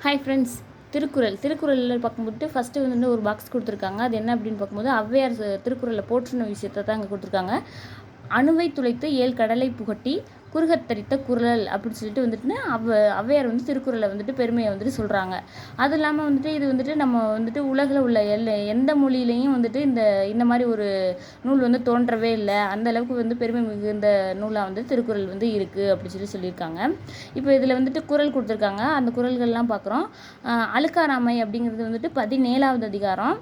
Hi friends. திருக்குறளில் பார்க்கும்போது first வந்து ஒரு பாக்ஸ் கொடுத்துருக்காங்க. அது என்ன அப்படின்னு பார்க்கும்போது ஔவையார் திருக்குறளில் போற்றின விஷயத்தை தான் அங்கே கொடுத்துருக்காங்க. அணுவை துளைத்து 7 கடலை புகட்டி குறுகத்தரித்த குறள் அப்படின்னு சொல்லிட்டு வந்துட்டு ஔவையார் வந்து திருக்குறளை வந்துட்டு பெருமையை வந்துட்டு சொல்கிறாங்க. அது இல்லாமல் வந்துட்டு இது வந்துட்டு நம்ம வந்துட்டு உலகில் உள்ள எந்த மொழியிலையும் வந்துட்டு இந்த மாதிரி ஒரு நூல் வந்து தோன்றவே இல்லை. அந்த அளவுக்கு வந்து பெருமை மிகுந்த நூலாக வந்து திருக்குறள் வந்து இருக்குது அப்படின்னு சொல்லியிருக்காங்க. இப்போ இதில் வந்துட்டு குறள் கொடுத்துருக்காங்க. அந்த குறள்கள்லாம் பார்க்குறோம். அழுக்காராமை அப்படிங்கிறது வந்துட்டு 17வது அதிகாரம்.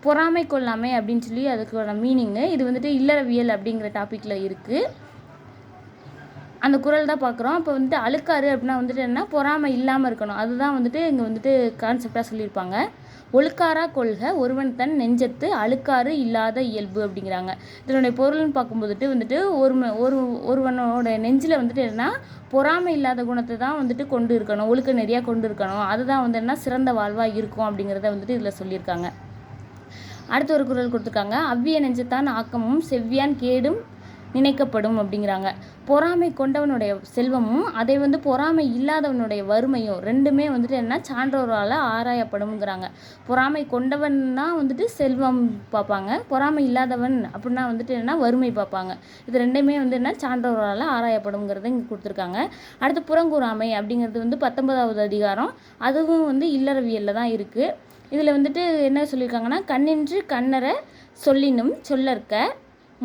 பொறாமை கொள்ளாமை அப்படின்னு சொல்லி அதுக்கான மீனிங்கு. இது வந்துட்டு இல்லறவியல் அப்படிங்கிற டாப்பிக்கில் இருக்குது. அந்த குறள் தான் பார்க்குறோம். இப்போ வந்துட்டு அழுக்காறு அப்படின்னா வந்துட்டு என்ன, பொறாமை இல்லாமல் இருக்கணும். அதுதான் வந்துட்டு இங்கே வந்துட்டு கான்செப்டாக சொல்லியிருப்பாங்க. ஒழுக்காரா கொள்க ஒருவன் தன் நெஞ்சத்து அழுக்காறு இல்லாத இயல்பு அப்படிங்கிறாங்க. இதனுடைய பொருள்னு பார்க்கும்போதுட்டு வந்துட்டு ஒருவனோட நெஞ்சில் வந்துட்டு என்ன, பொறாமை இல்லாத குணத்தை தான் வந்துட்டு கொண்டு இருக்கணும், ஒழுக்க நெறியாக கொண்டு இருக்கணும். அதுதான் வந்து என்ன சிறந்த வாழ்வாக இருக்கும் அப்படிங்கிறத வந்துட்டு இதில் சொல்லியிருக்காங்க. அடுத்த ஒரு குறள் கொடுத்துருக்காங்க. அவ்விய நெஞ்சத்தான் ஆக்கமும் செவ்வியான் கேடும் நினைக்கப்படும் அப்படிங்கிறாங்க. பொறாமை கொண்டவனுடைய செல்வமும் அதை வந்து பொறாமை இல்லாதவனுடைய வறுமையும் ரெண்டுமே வந்துட்டு என்ன, சான்றோரால் ஆராயப்படும்ங்கிறாங்க. பொறாமை கொண்டவன்னா வந்துட்டு செல்வம் பார்ப்பாங்க, பொறாமை இல்லாதவன் அப்படின்னா வந்துட்டு என்ன, வறுமை பார்ப்பாங்க. இது ரெண்டுமே வந்து என்ன, சான்றோரால் ஆராயப்படும்ங்கிறத இங்கே கொடுத்துருக்காங்க. அடுத்து புறங்கூறாமை அப்படிங்கிறது வந்து 19வது அதிகாரம். அதுவும் வந்து இல்லறவியலில் தான் இருக்குது. இதில் வந்துட்டு என்ன சொல்லியிருக்காங்கன்னா, கண்ணின்று கண்ணற சொல்லினும் சொல்லற்க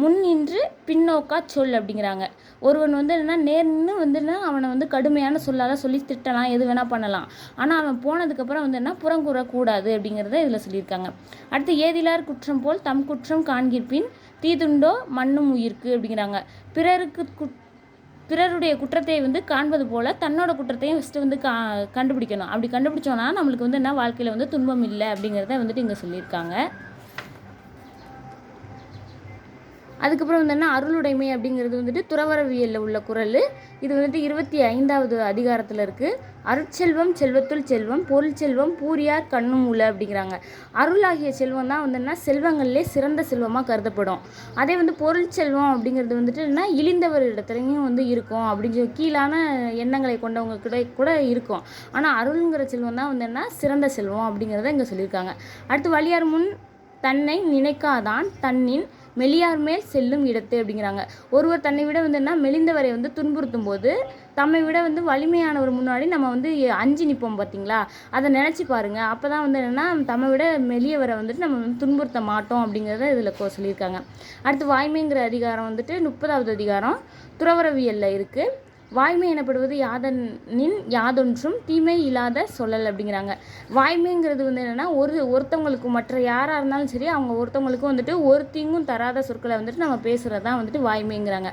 முன்னின்று பின்னோக்கா சொல் அப்படிங்கிறாங்க. ஒருவன் வந்து என்னென்னா நேர்னு வந்துன்னா அவனை வந்து கடுமையான சொல்லால் சொல்லி திட்டலாம், எது வேணால் பண்ணலாம். ஆனால் அவன் போனதுக்கப்புறம் வந்து என்ன, புறங்கூறக்கூடாது அப்படிங்கிறத இதில் சொல்லியிருக்காங்க. அடுத்து ஏதிலார் குற்றம் போல் தம் குற்றம் காண்கிற்பின் தீதுண்டோ மண்ணும் உயிர்க்கு அப்படிங்கிறாங்க. பிறருடைய குற்றத்தை வந்து காண்பது போல் தன்னோட குற்றத்தையும் ஃபஸ்ட்டு வந்து கண்டுபிடிக்கணும். அப்படி கண்டுபிடிச்சோன்னா நம்மளுக்கு வந்து என்ன, வாழ்க்கையில் வந்து துன்பம் இல்லை அப்படிங்கிறத வந்துட்டு இங்கே சொல்லியிருக்காங்க. அதுக்கப்புறம் வந்து என்ன, அருளுடைமை அப்படிங்கிறது வந்துட்டு துறவரவியலில் உள்ள குறள். இது வந்துட்டு 25வது அதிகாரத்தில் இருக்குது. அருட்செல்வம் செல்வத்துள் செல்வம் பொருள் செல்வம் பூரியார் கண்ணும் உள்ள அப்படிங்கிறாங்க. அருளாகிய செல்வம் தான் வந்து என்ன, செல்வங்கள்லேயே சிறந்த செல்வமாக கருதப்படும். அதே வந்து பொருள் செல்வம் அப்படிங்கிறது வந்துட்டு என்ன, இழிந்தவர் இடத்துலையும் வந்து இருக்கும் அப்படின்னு சொல்லி கீழான எண்ணங்களை கொண்டவங்க கூட இருக்கும். ஆனால் அருள்ங்கிற செல்வம் தான் வந்து என்ன, சிறந்த செல்வம் அப்படிங்கிறத இங்கே சொல்லியிருக்காங்க. அடுத்து வலியார் முன் தன்னை நினைக்காதான் தன்னின் மெலியார் மேல் செல்லும் இடத்து அப்படிங்கிறாங்க. ஒருவர் தன்னை விட வந்து என்ன, மெலிந்தவரை வந்து துன்புறுத்தும் போது தம்மை விட வந்து வலிமையானவர் முன்னாடி நம்ம வந்து அஞ்சு நிற்போம் பார்த்தீங்களா, அதை நினச்சி பாருங்கள். அப்போ தான் வந்து என்னென்னா, தம்மை விட மெலியவரை வந்துட்டு நம்ம வந்து துன்புறுத்த மாட்டோம் அப்படிங்கிறத இதில் சொல்லியிருக்காங்க. அடுத்து வாய்மைங்கிற அதிகாரம் வந்துட்டு 30வது அதிகாரம் துறவரவியலில் இருக்குது. வாய்மை எனப்படுவது யாதனின் யாதொன்றும் தீமை இல்லாத சொல்லல் அப்படிங்கிறாங்க. வாய்மைங்கிறது வந்து என்னென்னா, ஒருத்தவங்களுக்கு மற்ற யாராக இருந்தாலும் சரி, அவங்க ஒருத்தவங்களுக்கும் வந்துட்டு ஒரு தீங்கும் தராத சொற்களை வந்துட்டு நம்ம பேசுகிறது தான் வந்துட்டு வாய்மைங்கிறாங்க.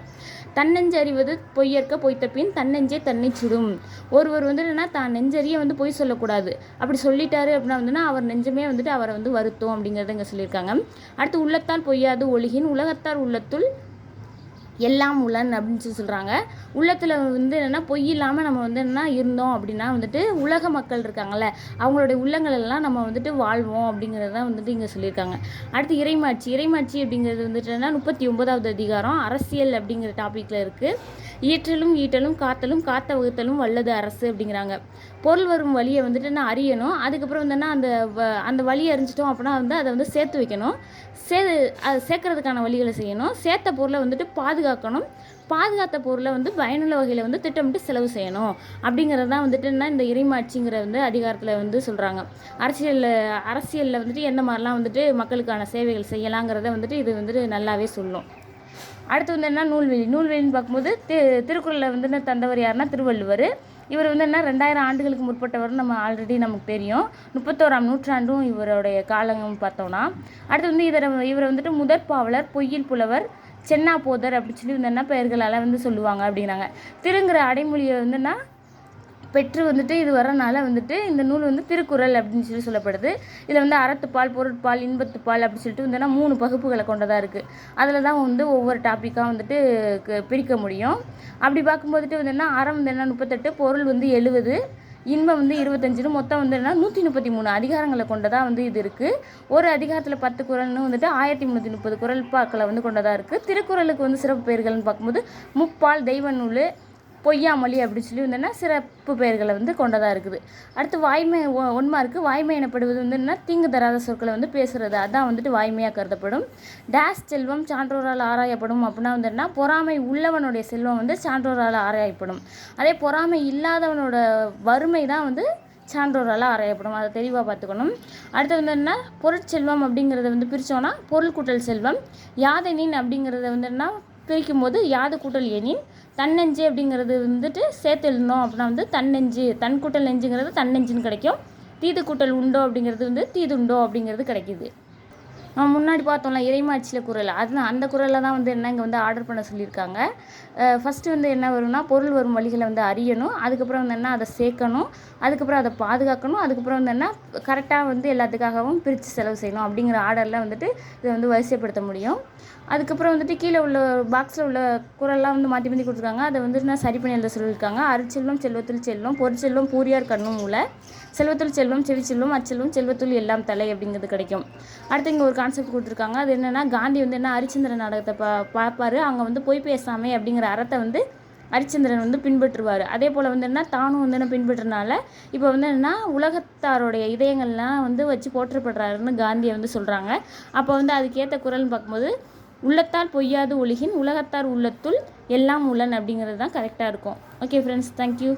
தன்னெஞ்சு அறிவது பொய்யற்க பொய்த்த பின் தன்னெஞ்சே தன்னை சுடும். ஒருவர் வந்து என்னென்னா, தான் நெஞ்சறிய வந்து பொய் சொல்லக்கூடாது. அப்படி சொல்லிட்டாரு அப்படின்னா வந்துன்னா அவர் நெஞ்சமே வந்துட்டு அவரை வந்து வருத்தம் அப்படிங்கிறத இங்கே சொல்லியிருக்காங்க. அடுத்து உள்ளத்தால் பொய்யாது ஒழுகின் உலகத்தார் உள்ளத்துள் எல்லாம் உளன் அப்படின்னு சொல்லி சொல்கிறாங்க. உள்ளத்தில் வந்து என்னென்னா, பொய் இல்லாமல் நம்ம வந்து என்ன இருந்தோம் அப்படின்னா வந்துட்டு உலக மக்கள் இருக்காங்கள்ல, அவங்களுடைய உள்ளங்கள் எல்லாம் நம்ம வந்துட்டு வாழ்வோம் அப்படிங்கிறது தான் வந்துட்டு இங்கே சொல்லியிருக்காங்க. அடுத்து இறைமாட்சி அப்படிங்கிறது வந்துட்டு என்ன, 39வது அதிகாரம் அரசியல் அப்படிங்கிற டாப்பிக்கில் இருக்குது. இயற்றலும் ஈட்டலும் காத்தலும் காத்த வகுத்தலும் வல்லது அரசு அப்படிங்கிறாங்க. பொருள் வரும் வழியை வந்துட்டு நான் அறியணும். அதுக்கப்புறம் வந்துன்னா அந்த வழியை அறிஞ்சிட்டோம் அப்படின்னா வந்து அதை வந்து சேர்த்து வைக்கணும். அதை சேர்க்கறதுக்கான வழிகளை செய்யணும். சேர்த்த பொருளை வந்துட்டு பாதுகாக்கணும். பாதுகாத்த பொருளை வந்து பயனுள்ள வகையில் வந்து திட்டமிட்டு செலவு செய்யணும் அப்படிங்கிறது தான் வந்துட்டு என்ன, இந்த இறைமாட்சிங்கிற வந்து அதிகாரத்தில் வந்து சொல்கிறாங்க. அரசியலில் வந்துட்டு எந்த மாதிரிலாம் வந்துட்டு மக்களுக்கான சேவைகள் செய்யலாங்கிறத வந்துட்டு இது வந்துட்டு நல்லாவே சொல்லும். அடுத்து வந்து என்ன, நூல்வெளின்னு பார்க்கும்போது திருக்குறளில் வந்து தந்தவர் யாருன்னா திருவள்ளுவர். இவர் வந்து என்ன 2000 ஆண்டுகளுக்கு முற்பட்டவர் நம்ம ஆல்ரெடி நமக்கு தெரியும். 31ஆம் நூற்றாண்டும் இவருடைய காலம் பார்த்தோன்னா. அடுத்து வந்து இவரை வந்துட்டு முதற்பாவலர், பொய்யில் புலவர், சென்னா போதர் அப்படின்னு சொல்லி வந்து என்ன பெயர்களால் வந்து சொல்லுவாங்க அப்படிங்கிறாங்க. திருங்கிற அடைமொழியை வந்துன்னா பெற்று வந்துட்டு இது வரனால வந்துட்டு இந்த நூல் வந்து திருக்குறள் அப்படின்னு சொல்லி சொல்லப்படுது. இதில் வந்து அறத்துப்பால், பொருட்பால், இன்பத்துப்பால் அப்படின்னு சொல்லிட்டு வந்துன்னா 3 பகுப்புகளை கொண்டதாக இருக்குது. அதில் தான் வந்து ஒவ்வொரு டாப்பிக்காக வந்துட்டு பிரிக்க முடியும். அப்படி பார்க்கும்போதுட்டு வந்துன்னா அறம் வந்து என்ன 38, பொருள் வந்து 70, இன்பம் வந்து 25, மொத்தம் வந்து என்ன 133 அதிகாரங்களை கொண்டதாக வந்து இது இருக்குது. ஒரு அதிகாரத்தில் 10 குறள்னு வந்துட்டு 1330 குறள் பாக்களை வந்து கொண்டதாக இருக்குது. திருக்குறளுக்கு வந்து சிறப்பு பெயர்கள்னு பார்க்கும்போது முப்பால், தெய்வ நூல், பொய்யாமொழி அப்படின்னு சொல்லி வந்துன்னா சிறப்பு பெயர்களை வந்து கொண்டதாக இருக்குது. அடுத்து வாய்மை 1 மார்க்கு. வாய்மை எனப்படுவது வந்து என்ன, தீங்கு தராத சொற்களை வந்து பேசுகிறது, அதான் வந்துட்டு வாய்மையாக கருதப்படும். டேஷ் செல்வம் சான்றோரால் ஆராயப்படும் அப்படின்னா வந்து என்ன, பொறாமை உள்ளவனுடைய செல்வம் வந்து சான்றோரால் ஆராயப்படும். அதே பொறாமை இல்லாதவனோட வறுமை தான் வந்து சான்றோரால் ஆராயப்படும். அதை தெளிவாக பார்த்துக்கணும். அடுத்து வந்து என்ன, பொருட்செல்வம் அப்படிங்கிறத வந்து பிரித்தோன்னா பொருள் கூட்டல் செல்வம். யாதெனின் அப்படிங்கிறத வந்து என்ன பிரிக்கும் போது யாது கூட்டல் எனின். தன்னெஞ்சு அப்படிங்கிறது வந்துட்டு சேர்த்து எழுதணும் அப்படின்னா வந்து தன்னெஞ்சு, தன் கூட்டல் நெஞ்சுங்கிறது தன்னெஞ்சுன்னு கிடைக்கும். தீது கூட்டல் உண்டோ அப்படிங்கிறது வந்து தீதுண்டோ அப்படிங்கிறது கிடைக்கிது. நம்ம முன்னாடி பார்த்தோம்ல இறைமாட்சியில் குறள், அதுதான் அந்த குறளில் தான் வந்து என்ன இங்கே வந்து ஆர்டர் பண்ண சொல்லியிருக்காங்க. ஃபஸ்ட்டு வந்து என்ன வரும்னா, பொருள் வரும் வழிகளை வந்து அறியணும், அதுக்கப்புறம் வந்து என்ன அதை சேர்க்கணும், அதுக்கப்புறம் அதை பாதுகாக்கணும், அதுக்கப்புறம் வந்து என்ன கரெக்டாக வந்து எல்லாத்துக்காகவும் பிரித்து செலவு செய்யணும் அப்படிங்கிற ஆர்டரில் வந்துட்டு இதை வந்து வரிசைப்படுத்த முடியும். அதுக்கப்புறம் வந்துட்டு கீழே உள்ள பாக்ஸில் உள்ள குறள்லாம் வந்து மாற்றி மாற்றி கொடுத்துருக்காங்க. அதை வந்துட்டு நான் சரி பண்ணி எழுத சொல்லியிருக்காங்க. அருட்செல்வம் செல்வத்துள் செல்வம், பொருட்செல்வம் பூரியார் கண்ணும் உள்ள, செல்வத்துள் செல்வம் செவிச்செல்வம் அச்செல்வம் செல்வத்துள் எல்லாம் தலை அப்படிங்கிறது கிடைக்கும். அடுத்து இங்கே ஒரு கான்செப்ட் கொடுத்துருக்காங்க. அது என்னென்னா, காந்தி வந்து என்ன ஹரிச்சந்திர நாடகத்தை பார்ப்பார், அங்கே வந்து பொய் பேசாமை அப்படிங்கிற அறத்தை வந்து ஹரிச்சந்திரன் வந்து பின்பற்றுவார். அதே போல் வந்து என்ன தானும் வந்து என்ன பின்பற்றுறனால இப்போ வந்து என்ன உலகத்தாருடைய இதயங்கள்லாம் வந்து வச்சு போற்றப்படுறாருன்னு காந்தியை வந்து சொல்கிறாங்க. அப்போ வந்து அதுக்கேற்ற குறள்னு பார்க்கும்போது, உள்ளத்தால் பொய்யாது ஒழுகின் உலகத்தார் உள்ளத்துள் எல்லாம் உள்ளன் அப்படிங்கிறது தான் கரெக்டாக இருக்கும். Okay friends, thank you.